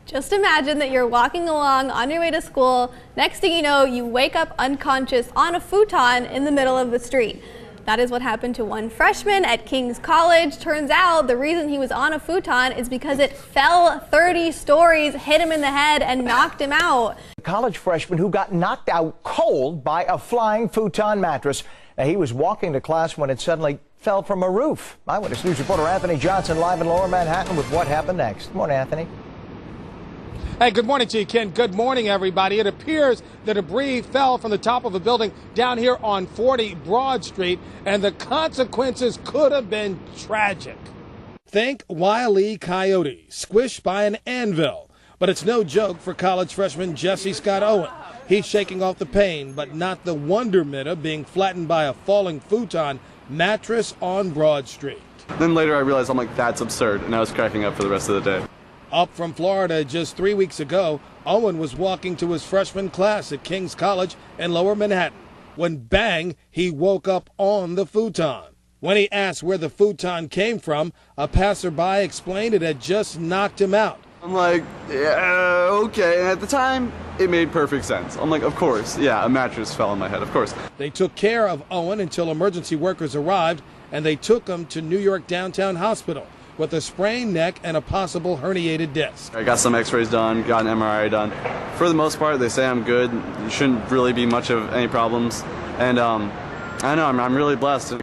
Just imagine that you're walking along on your way to school. Next thing you know, you wake up unconscious on a futon in the middle of the street. That is what happened to one freshman at King's College. Turns out the reason he was on a futon is because it fell 30 stories, hit him in the head, and knocked him out. A college freshman who got knocked out cold by a flying futon mattress. Now, he was walking to class when it suddenly fell from a roof. Eyewitness News reporter Anthony Johnson live in Lower Manhattan with what happened next. Good morning, Anthony. Hey, good morning to you, Ken. Good morning, everybody. It appears the debris fell from the top of a building down here on 40 Broad Street, and the consequences could have been tragic. Think Wile E. Coyote, squished by an anvil. But it's no joke for college freshman Jesse Scott Owen. He's shaking off the pain, but not the wonderment of being flattened by a falling futon mattress on Broad Street. Then later I realized, I'm like, that's absurd, and I was cracking up for the rest of the day. Up from Florida just 3 weeks ago, Owen was walking to his freshman class at King's College in Lower Manhattan when bang, he woke up on the futon. When he asked where the futon came from, a passerby explained it had just knocked him out. I'm like, yeah, okay. And at the time, it made perfect sense. I'm like, of course, yeah, a mattress fell on my head, of course. They took care of Owen until emergency workers arrived, and they took him to New York Downtown Hospital with a sprained neck and a possible herniated disc. I got some x-rays done, got an MRI done. For the most part, they say I'm good. There shouldn't really be much of any problems. And I know, I'm really blessed.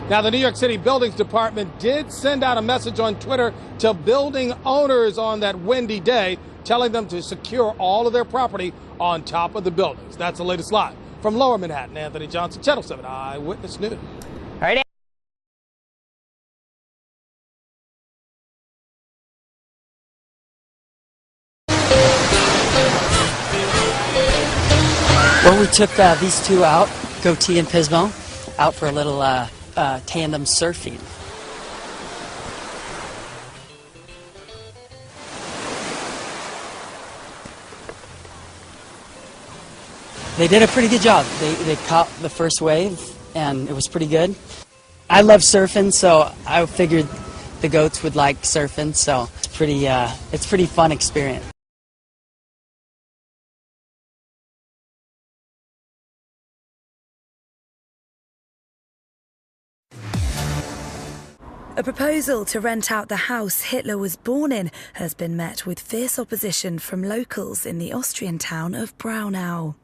Now, the New York City Buildings Department did send out a message on Twitter to building owners on that windy day, telling them to secure all of their property on top of the buildings. That's the latest live from Lower Manhattan. Anthony Johnson, Channel 7 Eyewitness News. All right. Well, we took these two out, Goatee and Pismo, out for a little tandem surfing. They did a pretty good job. They caught the first wave, and it was pretty good. I love surfing, so I figured the goats would like surfing, so it's pretty fun experience. A proposal to rent out the house Hitler was born in has been met with fierce opposition from locals in the Austrian town of Braunau.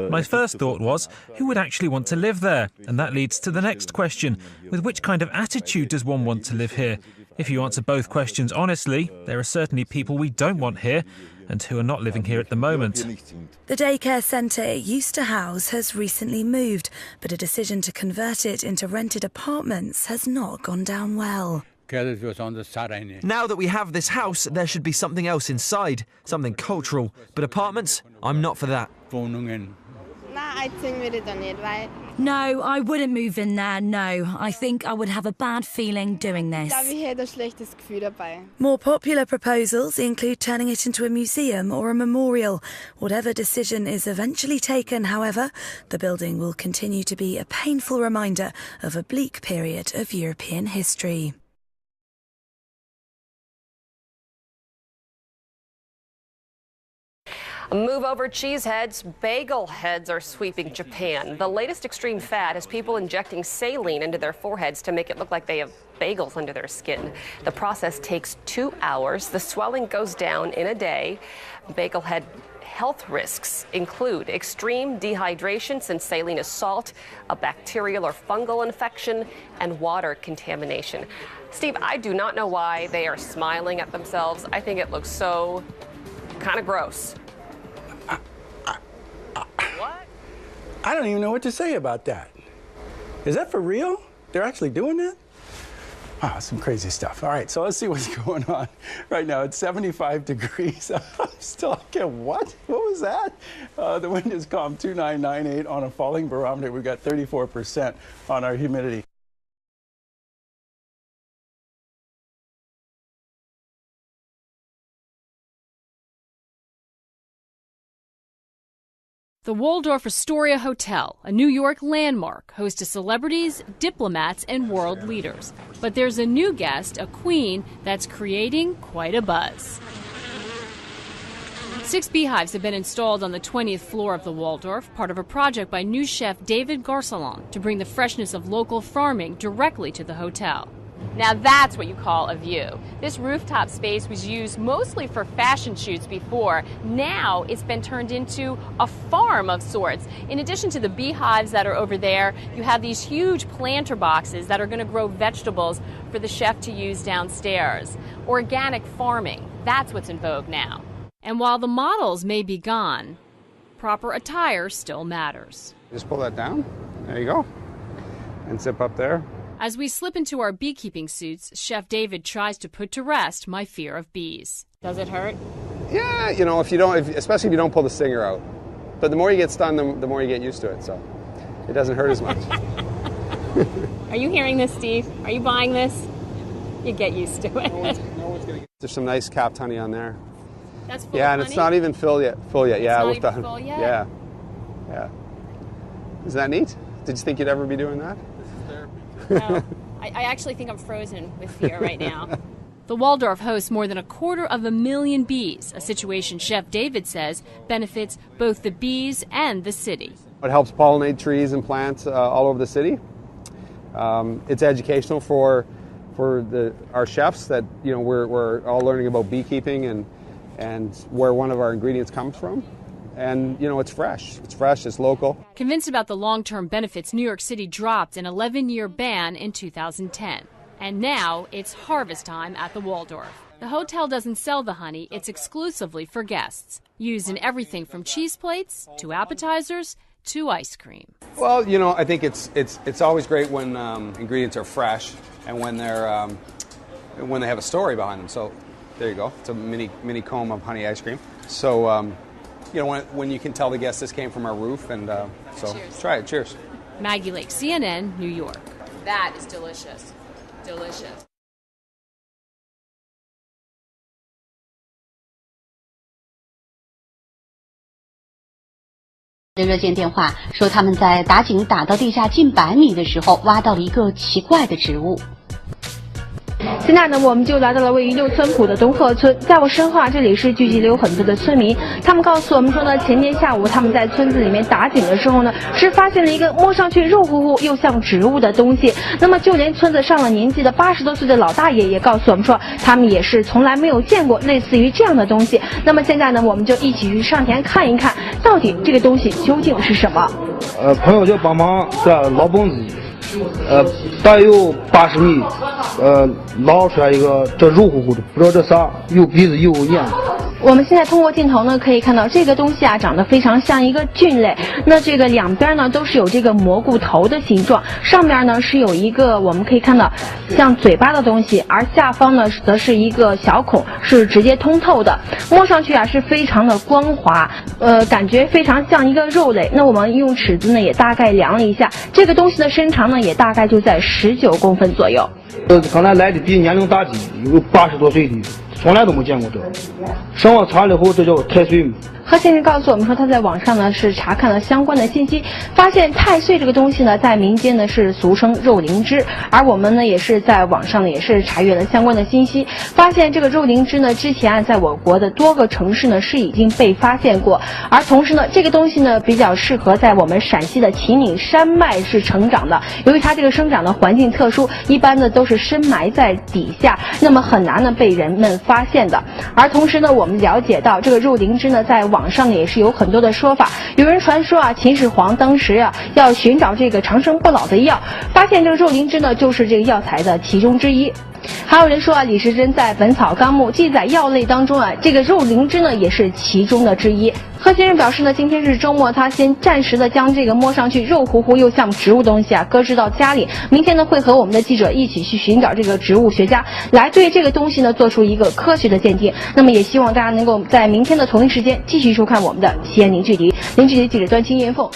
My first thought was, who would actually want to live there? And that leads to the next question. With which kind of attitude does one want to live here? If you answer both questions honestly, there are certainly people we don't want here and who are not living here at the moment. The daycare centre it used to house has recently moved, but a decision to convert it into rented apartments has not gone down well. Now that we have this house, there should be something else inside, something cultural. But apartments? I'm not for that. No, I wouldn't move in there, no. I think I would have a bad feeling doing this. More popular proposals include turning it into a museum or a memorial. Whatever decision is eventually taken, however, the building will continue to be a painful reminder of a bleak period of European history. Move over cheeseheads. Bagel heads are sweeping Japan. The latest extreme fad has people injecting saline into their foreheads to make it look like they have bagels under their skin. The process takes 2 hours. The swelling goes down in a day. Bagel head health risks include extreme dehydration, since saline is salt, a bacterial or fungal infection, and water contamination. Steve, I do not know why they are smiling at themselves. I think it looks so kind of gross. What? I don't even know what to say about that. Is that for real? They're actually doing that? Wow, some crazy stuff. All right, so let's see what's going on right now. It's 75 degrees. I'm still, I can't, what? What was that? The wind is calm, 2998 on a falling barometer. We've got 34% on our humidity. The Waldorf Astoria Hotel, a New York landmark, hosts celebrities, diplomats, and world leaders. But there's a new guest, a queen, that's creating quite a buzz. 6 beehives have been installed on the 20th floor of the Waldorf, part of a project by new chef David Garcelon to bring the freshness of local farming directly to the hotel. Now that's what you call a view. This rooftop space was used mostly for fashion shoots before. Now it's been turned into a farm of sorts. In addition to the beehives that are over there, you have these huge planter boxes that are going to grow vegetables for the chef to use downstairs. Organic farming, that's what's in vogue now. And while the models may be gone, proper attire still matters. Just pull that down. There you go. And zip up there. As we slip into our beekeeping suits, Chef David tries to put to rest my fear of bees. Does it hurt? Yeah, you know, especially if you don't pull the stinger out. But the more you get stung, the more you get used to it, so it doesn't hurt as much. Are you hearing this, Steve? Are you buying this? You get used to it. There's some nice capped honey on there. That's full yeah, of and honey? it's not even full yet. Yeah, not with even the full yet? Yeah. Isn't that neat? Did you think you'd ever be doing that? No, I actually think I'm frozen with fear right now. The Waldorf hosts more than 250,000 bees, a situation Chef David says benefits both the bees and the city. It helps pollinate trees and plants all over the city. It's educational for our chefs that, you know, we're all learning about beekeeping and where one of our ingredients comes from. And, you know, it's fresh. It's local. Convinced about the long-term benefits, New York City dropped an 11-year ban in 2010. And now it's harvest time at the Waldorf. The hotel doesn't sell the honey, it's exclusively for guests. Used in everything from cheese plates to appetizers to ice cream. Well, you know, I think it's always great when ingredients are fresh and when they have a story behind them. So there you go. It's a mini comb of honey ice cream. So you know, when you can tell the guests this came from our roof, and so cheers. Try it. Cheers. Maggie Lake, CNN, New York. That is delicious. Delicious.的热线电话说，他们在打井打到地下近100米的时候，挖到了一个奇怪的植物。现在呢，我们就来到了位于六村埔的东鹤村，在我身后啊，这里是聚集了有很多的村民，他们告诉我们说呢，前天下午他们在村子里面打井的时候呢，是发现了一个摸上去肉乎乎又像植物的东西。那么就连村子上了年纪的80多岁的老大爷也告诉我们说，他们也是从来没有见过类似于这样的东西。那么现在呢，我们就一起去上田看一看，到底这个东西究竟是什么。朋友就帮忙在老蹦子，大有80米，捞出来一个这肉乎乎的，不知道这啥，有鼻子有眼。我们现在通过镜头呢，可以看到这个东西啊，长得非常像一个菌类。那这个两边呢都是有这个蘑菇头的形状，上面呢是有一个我们可以看到像嘴巴的东西，而下方呢则是一个小孔，是直接通透的。摸上去啊是非常的光滑，感觉非常像一个肉类。那我们用尺子呢也大概量了一下，这个东西的身长呢也大概就在19公分左右。刚才来的比年龄大的有80多岁的。从来都没见过这，上网查了以后，这叫太岁。何先生告诉我们说，他在网上呢是查看了相关的信息，发现太岁这个东西呢，在民间呢是俗称肉灵芝，而我们呢也是在网上呢也是查阅了相关的信息，发现这个肉灵芝呢之前在我国的多个城市呢是已经被发现过，而同时呢这个东西呢比较适合在我们陕西的秦岭山脉是成长的，由于它这个生长的环境特殊，一般呢都是深埋在底下，那么很难呢被人们发现的。而同时呢，我们了解到这个肉灵芝呢在网上也是有很多的说法，有人传说啊，秦始皇当时啊要寻找这个长生不老的药，发现这个肉灵芝呢就是这个药材的其中之一。还有人说啊，李时珍在《本草纲目》记载药类当中啊，这个肉灵芝呢也是其中的之一。贺先生表示呢，今天是周末，他先暂时的将这个摸上去肉乎乎又像植物东西啊搁置到家里，明天呢会和我们的记者一起去寻找这个植物学家，来对这个东西呢做出一个科学的鉴定。那么也希望大家能够在明天的同一时间继续收看我们的西安零距离记者端清燕凤。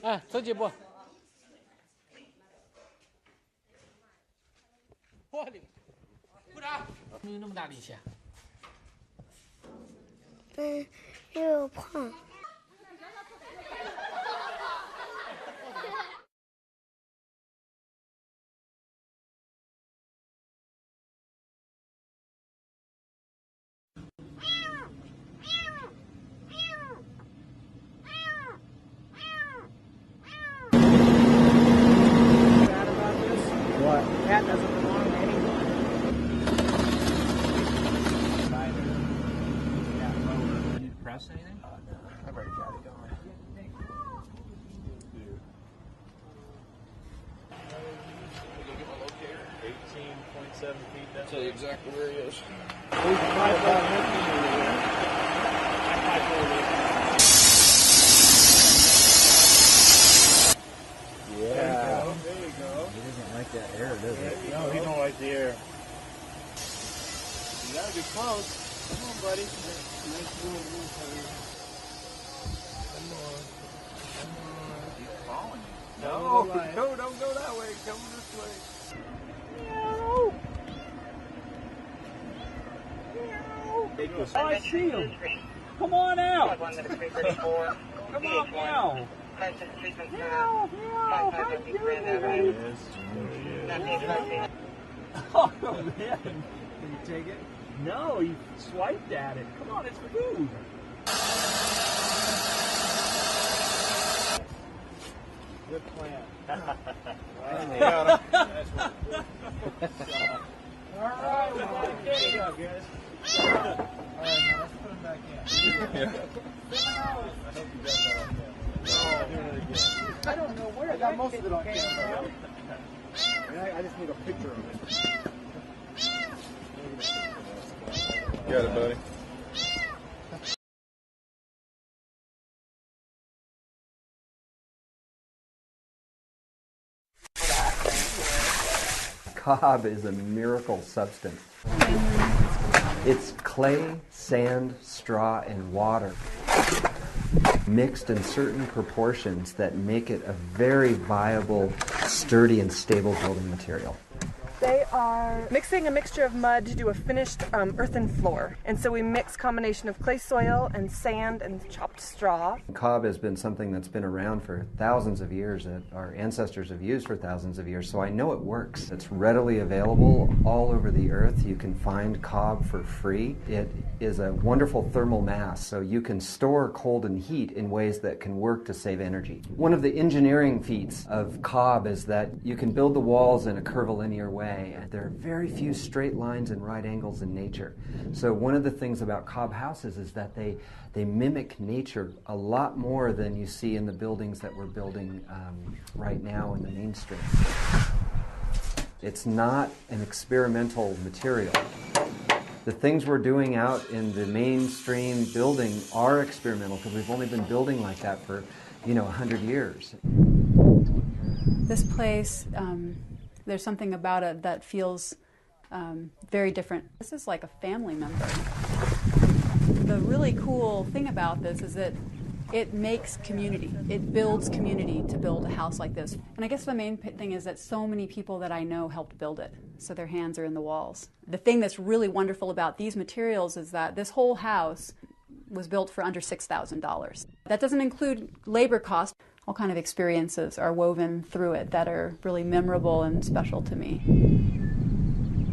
哎，走几步。我的，部长，没有那么大力气啊。又胖。That doesn't belong to anyone. Need to press anything? I've already got it going. Look at my locator. 18.7 feet. That's exactly where he is. Yeah. There you go. He doesn't like that air, does he? No, he don't like the air. You gotta be close. Come on, buddy. Nice move. Come on. Come on. He's following you. No, don't go that way. Come this way. Meow. Meow. Oh, I see him. Come on out. Come on, meow. Meow, meow. Hi, Julie. Oh, man. Can you take it? No, you swiped at it. Come on, it's food. Good plan. Finally got him. That's what. All right, well, good job, guys. All right, now let's put him back in. Yeah. I hope you got that on camera. Oh, do it again. I don't know where. I got most of it on camera. I just need a picture of it. Got it, buddy. Cob is a miracle substance. It's clay, sand, straw, and water mixed in certain proportions that make it a very viable, sturdy, and stable building material. They are mixing a mixture of mud to do a finished earthen floor. And so we mix a combination of clay soil and sand and chopped straw. Cob has been something that's been around for thousands of years, that our ancestors have used for thousands of years, so I know it works. It's readily available all over the earth. You can find cob for free. It is a wonderful thermal mass, so you can store cold and heat in ways that can work to save energy. One of the engineering feats of cob is that you can build the walls in a curvilinear way. There are very few straight lines and right angles in nature. So one of the things about cob houses is that they mimic nature a lot more than you see in the buildings that we're building right now in the mainstream. It's not an experimental material. The things we're doing out in the mainstream building are experimental because we've only been building like that for, 100 years. This place, there's something about it that feels very different. This is like a family member. The really cool thing about this is that it makes community. It builds community to build a house like this. And I guess the main thing is that so many people that I know helped build it, so their hands are in the walls. The thing that's really wonderful about these materials is that this whole house was built for under $6,000. That doesn't include labor costs. All kind of experiences are woven through it that are really memorable and special to me.